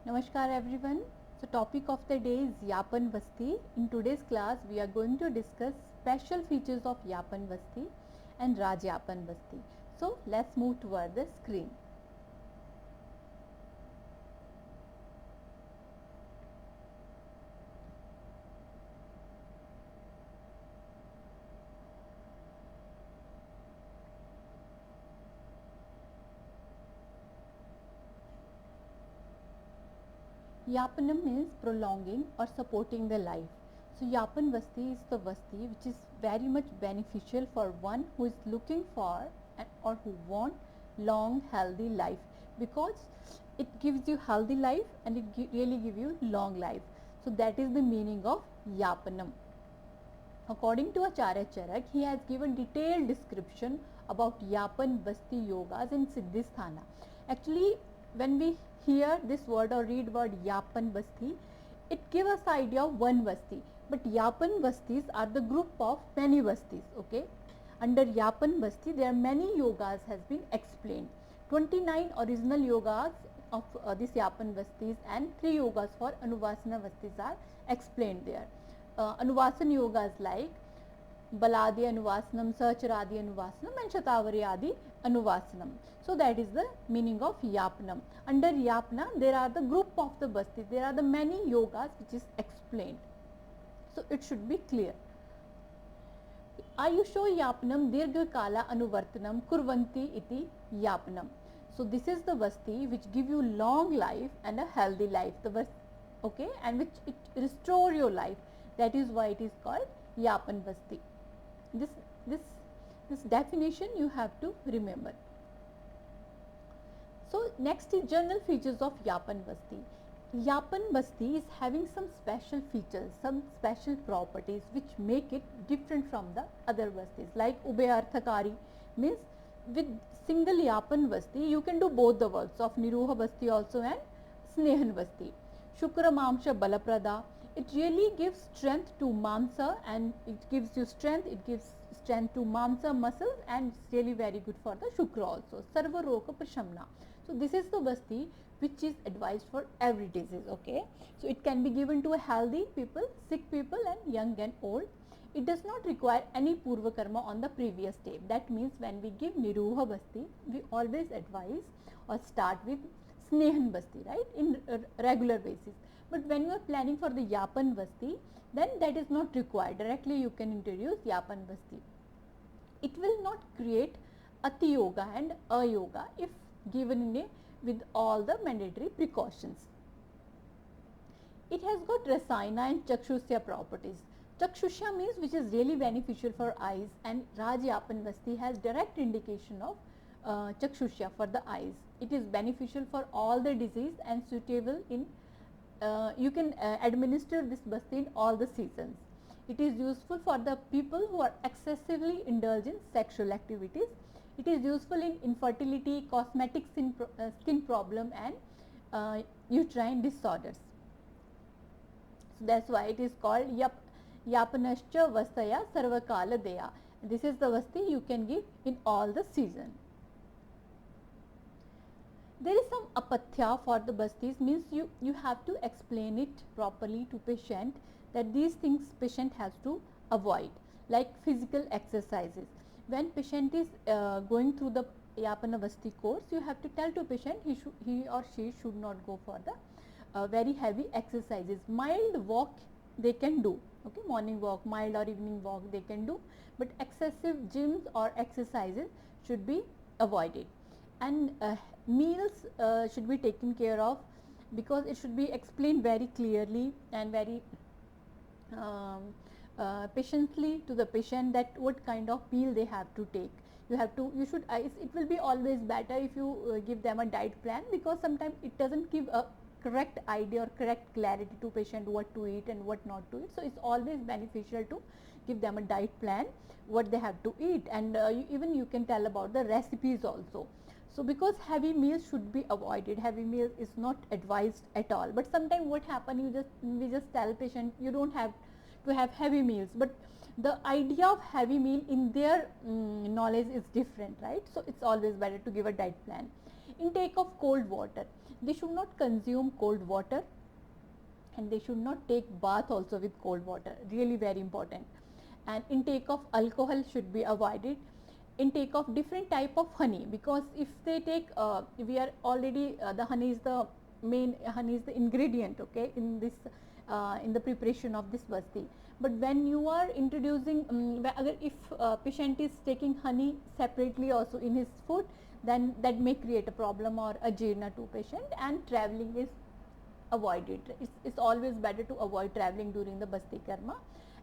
Namaskar everyone. So topic of the day is Yapan Vasti. In today's class we are going to discuss special features of Yapan Vasti and Raj Yapan Vasti. So let's move toward the screen. Yapanam means prolonging or supporting the life. So Yapan Vasti is the Vasti which is very much beneficial for one who is looking for or who want long healthy life, because it gives you healthy life and it really give you long life. So that is the meaning of Yapanam. According to Acharya Charak, he has given detailed description about Yapan Vasti yogas in Siddhisthana. Actually, when we hear this word or read word Yapan Vasti, it gives us idea of one Vasti. But Yapan Vastis are the group of many Vastis. Okay, under Yapan Vasti, there are many yogas has been explained. 29 original yogas of this Yapan Vastis and 3 yogas for Anuvasana Vastis are explained there. Anuvasana yogas like Baladi Anuvasanam, Sahacharadi Anuvasanam and Shatavari Adi Anuvasanam. So that is the meaning of Yapanam. Under Yapana there are the group of the Basti, there are the many yogas which is explained. So it should be clear. Ayusho Yapanam Dirgha Kala Anuvartanam Kurvanti iti Yapanam. So this is the Vasti which give you long life and a healthy life. The Vasti, okay, and which it restore your life. That is why it is called Yapan Vasti. This definition you have to remember. So next is general features of Yapan Vasti. Yapan Vasti is having some special features, some special properties which make it different from the other Vastis. Like Ubhayarthakari means with single Yapan Vasti you can do both the works of Niruha Vasti also and Snehan Vasti. Shukra Mamsha Balaprada, it really gives strength to Mamsa and it gives you strength, it gives strength to Mamsa muscles and it's really very good for the Shukra also. Sarva Roga Prashamna. So this is the Vasti which is advised for every disease. Okay, so it can be given to a healthy people, sick people and young and old. It does not require any Purva Karma on the previous step. That means when we give Niruha Vasti, we always advise or start with Snehan Vasti, right, in regular basis. But when you are planning for the Yapan Vasti, then that is not required. Directly you can introduce Yapan Vasti. It will not create Ati Yoga and Ayoga if given in a with all the mandatory precautions. It has got Rasayana and Chakshusya properties. Chakshusya means which is really beneficial for eyes, and Raj Yapan Vasti has direct indication of Chakshusya for the eyes. It is beneficial for all the disease and suitable in you can administer this Vasti in all the seasons. It is useful for the people who are excessively indulged in sexual activities. It is useful in infertility, cosmetic skin problem and uterine disorders. So that's why it is called Yapanascha Vastaya Sarvakala Deya. This is the Vasti you can give in all the season. There is some apatya for the Vastis, means you have to explain it properly to patient that these things patient has to avoid, like physical exercises. When patient is going through the Yapana Vasti course, you have to tell to patient he or she should not go for the very heavy exercises. Mild walk they can do, okay, morning walk, mild or evening walk they can do, but excessive gyms or exercises should be avoided. And meals should be taken care of, because it should be explained very clearly and very patiently to the patient that what kind of meal they have to take. You should it will be always better if you give them a diet plan, because sometimes it doesn't give a correct idea or correct clarity to patient what to eat and what not to eat. So it's always beneficial to give them a diet plan, what they have to eat, and even you can tell about the recipes also. So because heavy meals should be avoided, heavy meals is not advised at all. But sometimes what happen, we just tell patient you don't have to have heavy meals, but the idea of heavy meal in their knowledge is different, right? So it's always better to give a diet plan. Intake of cold water, they should not consume cold water, and they should not take bath also with cold water, really very important. And intake of alcohol should be avoided. Intake of different type of honey, because if they take we are already the honey is the main, honey is the ingredient, okay, in this in the preparation of this vasti. But when you are introducing if patient is taking honey separately also in his food, then that may create a problem or a jeerna to patient, and traveling is avoided. It's always better to avoid traveling during the basti karma.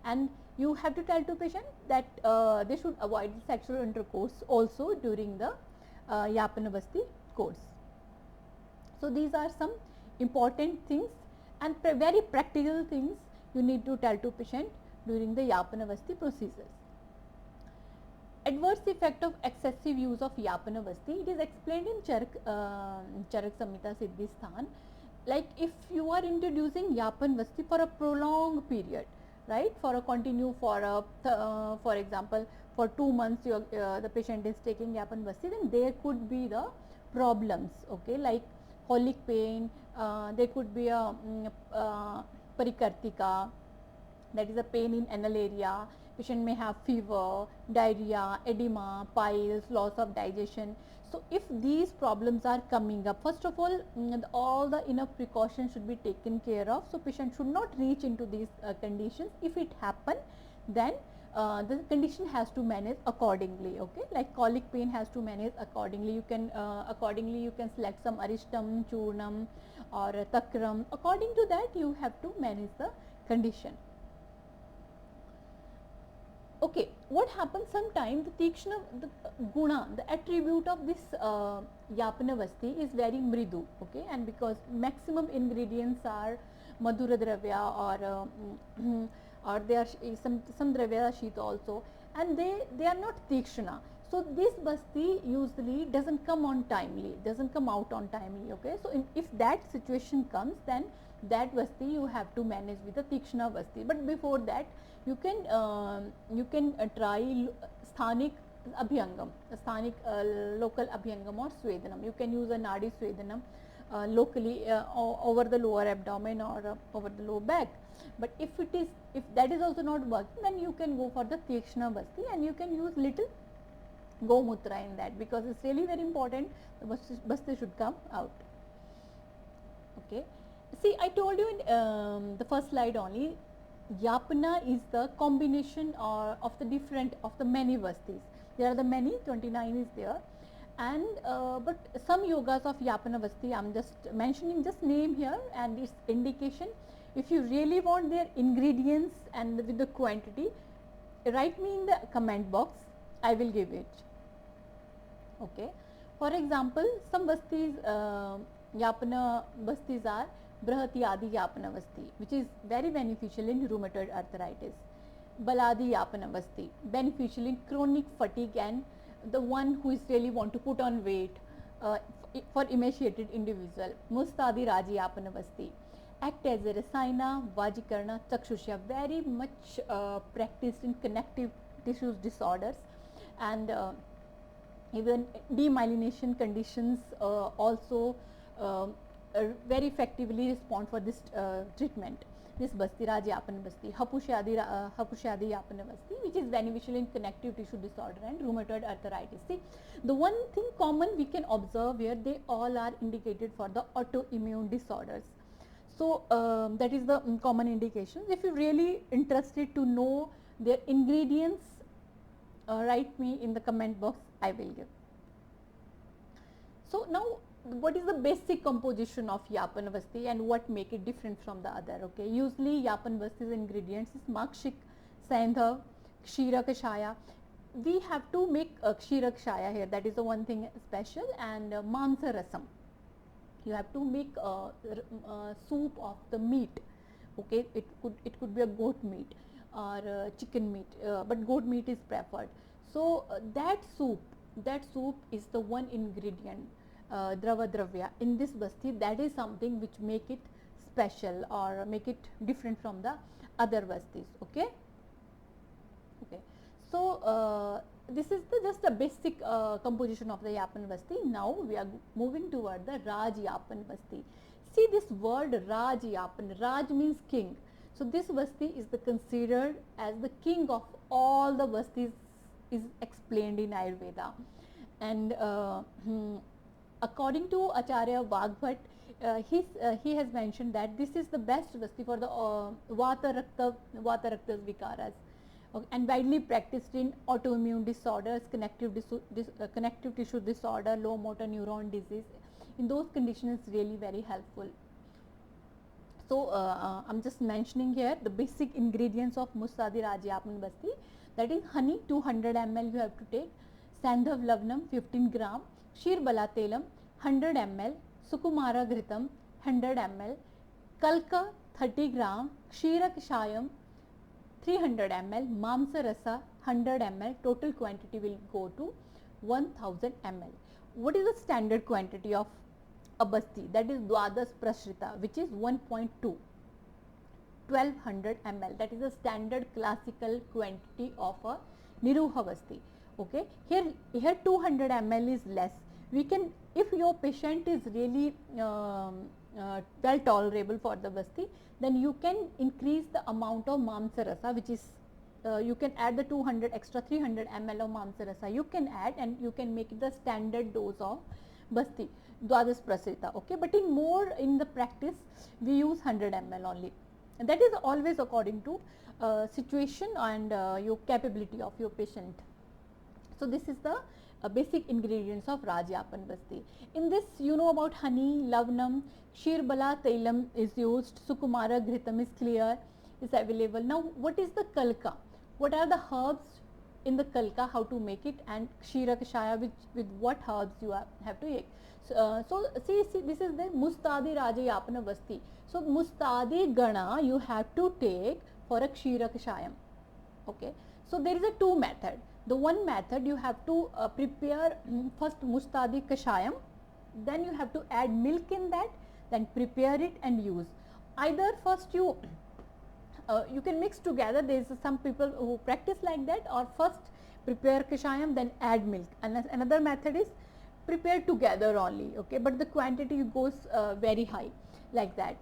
And you have to tell to patient that they should avoid sexual intercourse also during the yapana basti course. So these are some important things and very practical things you need to tell to patient during the yapana basti procedures. Adverse effect of excessive use of yapana basti, it is explained in Charak Samhita Siddhisthan. Like if you are introducing yapan vasti for a prolonged period, right, for a continue for example for 2 months the patient is taking yapan vasti, then there could be the problems, okay, like colic pain, there could be a parikartika, that is a pain in anal area. Patient may have fever, diarrhea, edema, piles, loss of digestion. So if these problems are coming up, first of all the enough precautions should be taken care of. So patient should not reach into these conditions. If it happen, then the condition has to manage accordingly, okay, like colic pain has to manage accordingly. You can select some aristam, churnam or takram. According to that you have to manage the condition. Okay, what happens sometimes, the tikshna, the guna, the attribute of this yapana vasti is very mridu, okay, and because maximum ingredients are madhura dravya or there are some dravya shita also, and they are not tikshna. So this basti usually doesn't come on timely, doesn't come out on timely, okay. So if that situation comes, then that vasti you have to manage with the tikshna vasti. But before that you can try sthanik abhyangam, sthanik local abhyangam or swedanam. You can use a nadi swedanam locally over the lower abdomen or over the lower back. But if that is also not working, then you can go for the tikshna vasti, and you can use little gomutra in that, because it's really very important the basti should come out, okay. See, I told you in the first slide only, yapana is the combination of the many vastis. There are the many, 29 is there, and but some yogas of yapana vasti I am just mentioning just name here and its indication. If you really want their ingredients and with the quantity, write me in the comment box, I will give it, okay. For example, some vastis, yapana vastis are Brahati Adi Yapana Vasti, which is very beneficial in rheumatoid arthritis. Baladi Yapana Vasti, beneficial in chronic fatigue and the one who is really want to put on weight, for emaciated individual. Mustadi Raji Yapana Vasti, act as a rasayana, vajikarna, chakshusha, very much practiced in connective tissues disorders, and even demyelination conditions also very effectively respond for this treatment. This basti, Raja Yapana Basti, Hapushadi Yapana Basti, which is beneficial in connective tissue disorder and rheumatoid arthritis. See, the one thing common we can observe here, they all are indicated for the autoimmune disorders. So that is the common indications. If you really interested to know their ingredients, write me in the comment box, I will give. So now, what is the basic composition of yapana vasti and what make it different from the other, okay. Usually yapana vasti's ingredients is makshik, sandha, kshira kashaya. We have to make kshira kashaya here, that is the one thing special, and mansa rasam. You have to make soup of the meat, okay. It could be a goat meat or chicken meat, but goat meat is preferred. So that soup is the one ingredient, drava dravya in this basti, that is something which make it special or make it different from the other bastis, okay. So this is just a basic composition of the Yapan Basti. Now we are moving toward the Raj Yapan Basti. See this word Raj Yapan. Raj means king. So this Basti is considered as the king of all the Bastis, is explained in Ayurveda. And according to Acharya Vagbhat, he has mentioned that this is the best Basti for the Vata Rakta Vikaras. Okay, and widely practiced in autoimmune disorders, connective tissue disorder, low motor neuron disease. In those conditions, it's really very helpful. So I'm just mentioning here the basic ingredients of Mustadi Raj Yapan Basti. That is honey 200 ml you have to take, Sandhav Lavnam 15 gram, Kshir Bala Telam 100 ml, Sukumara Ghritam 100 ml, Kalka 30 gram, Kshira Kshayam 300 ml, Mamsa Rasa 100 ml, total quantity will go to 1000 ml. What is the standard quantity of a basti? That is Dwadas Prashrita, which is 1.2, 1200 ml. That is the standard classical quantity of a Niruha basti. Okay, here 200 ml is less. We can, if your patient is really well tolerable for the basti, then you can increase the amount of Mamsa Rasa, which is you can add the 200 extra 300 ml of Mamsa Rasa you can add, and you can make it the standard dose of basti Dwadas Prasrita. Okay, but in the practice we use 100 ml only, and that is always according to situation and your capability of your patient. So this is the basic ingredients of Raj Yapan Basti. In this, you know about honey, lavnam, Kshir Bala Tailam is used, Sukumara Ghritam is clear, is available. Now what is the Kalka? What are the herbs in the Kalka, how to make it, and Kshira Kshaya, with what herbs you have to take. So see, this is the Mustadi Raja Yapana Basti. So Mustadi Gana you have to take for a Kshira Kshayam. Okay, so there is a two method. The one method, you have to prepare first Mustadi Kashayam, then you have to add milk in that, then prepare it and use. Either first you can mix together. There is some people who practice like that, or first prepare Kashayam then add milk. And another method is prepare together only. Okay, but the quantity goes very high like that.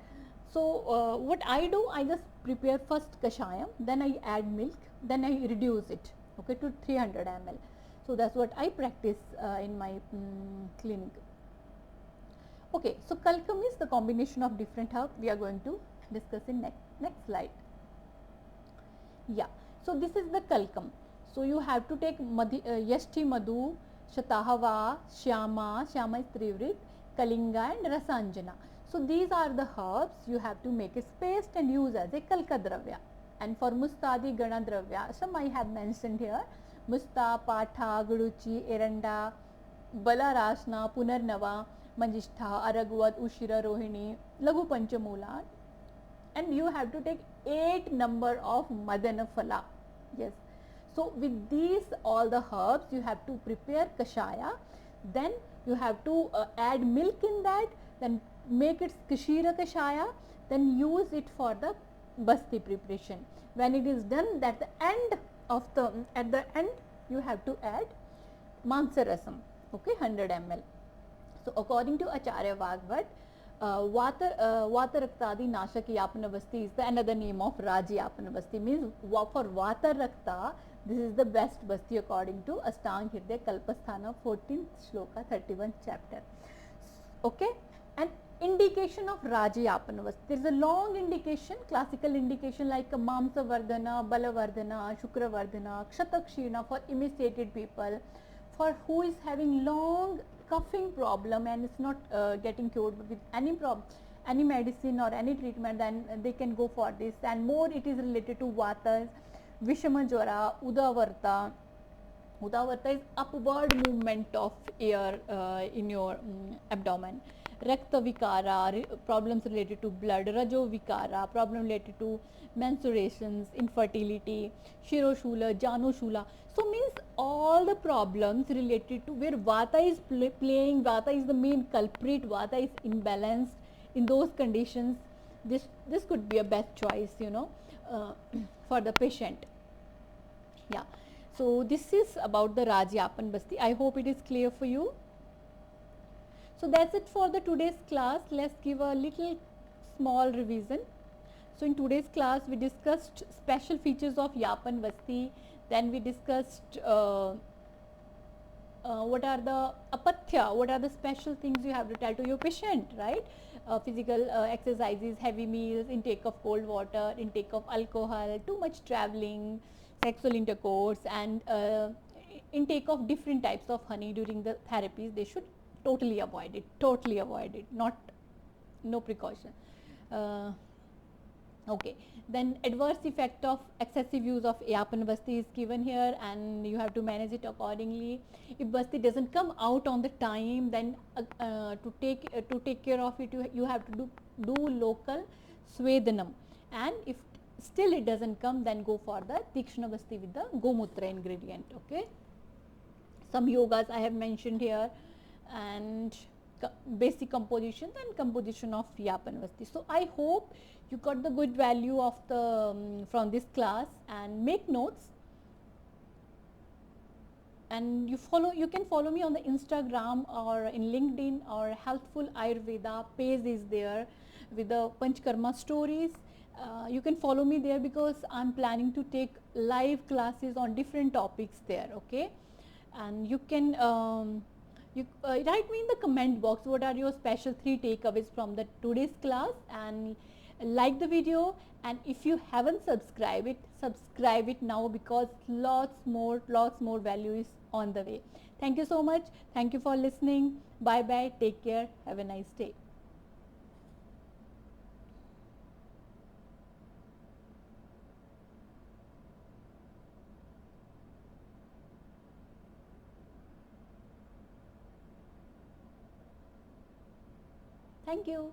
So what I do, I just prepare first Kashayam, then I add milk, then I reduce it, okay, to 300 ml. So that's what I practice in my clinic. Okay, so Kalkam is the combination of different herbs. We are going to discuss in next slide. Yeah, so this is the Kalkam. So you have to take Yashti Madhu, Shatahava, Shyama is Trivrit, Kalinga and Rasanjana. So these are the herbs you have to make it paste and use as a Kalka Dravya. And for Mustadi Gana Dravya, some I have mentioned here, Musta, Patha, Guduchi, Eranda, Balarasna, Punarnava, Manjishtha, Aragvat, Ushira, Rohini, Lagu Panchamula, and you have to take 8 number of Madana Phala. Yes. So with these all the herbs you have to prepare Kashaya, then you have to add milk in that, then make it Kashira Kashaya, then use it for the Basti preparation. When it is done, at the end you have to add Mamsa Rasam, okay, 100 ml. So according to Acharya Vagbhat, Vata Raktadi Nashak Yapana Basti is the another name of Raj Yapana Basti, means for Vata Rakta, this is the best Basti according to Astang Hridaya Kalpasthana 14th Shloka 31st chapter. Okay, and indication of Raja Yapana Basti. There is a long indication, classical indication like Mamsa Vardhana, Bala Vardhana, Shukra Vardhana, Kshatakshina for emaciated people, for who is having long coughing problem and it's not getting cured with any medicine or any treatment, then they can go for this. And more it is related to Vatas, Vishama Jwara, Udavarta. Udavarta is upward movement of air in your abdomen. Rakta Vikara, problems related to blood. Rajo Vikara, problem related to menstruations, infertility. Shiroshula, Janoshula. So means all the problems related to where Vata is playing, Vata is the main culprit, Vata is imbalanced. In those conditions, this could be a best choice, you know, for the patient. Yeah. So this is about the Rajyapan Basti. I hope it is clear for you. So that's it for the today's class. Let's give a little small revision. So in today's class we discussed special features of Yapan Basti. Then we discussed what are the apatya, what are the special things you have to tell to your patient, right? Physical exercises, heavy meals, intake of cold water, intake of alcohol, too much traveling, sexual intercourse, and intake of different types of honey during the therapies. They should totally avoid it, not no precaution. uh, Okay, then adverse effect of excessive use of Yapan Basti is given here, and you have to manage it accordingly. If Basti doesn't come out on the time, then to take care of it, you have to do local Swedanam, and if still it doesn't come, then go for the Tikshna Basti with the Gomutra ingredient. Okay, some yogas I have mentioned here, and basic composition and composition of Yapan Basti. So I hope you got the good value of the from this class, and make notes, and you can follow me on the Instagram or in LinkedIn, or Healthful Ayurveda page is there with the Panchkarma stories. You can follow me there because I'm planning to take live classes on different topics there. Okay, and you can you write me in the comment box what are your special 3 takeaways from the today's class, and like the video, and if you haven't subscribe it now, because lots more value is on the way. Thank you so much. Thank you for listening. Bye bye. Take care. Have a nice day. Thank you.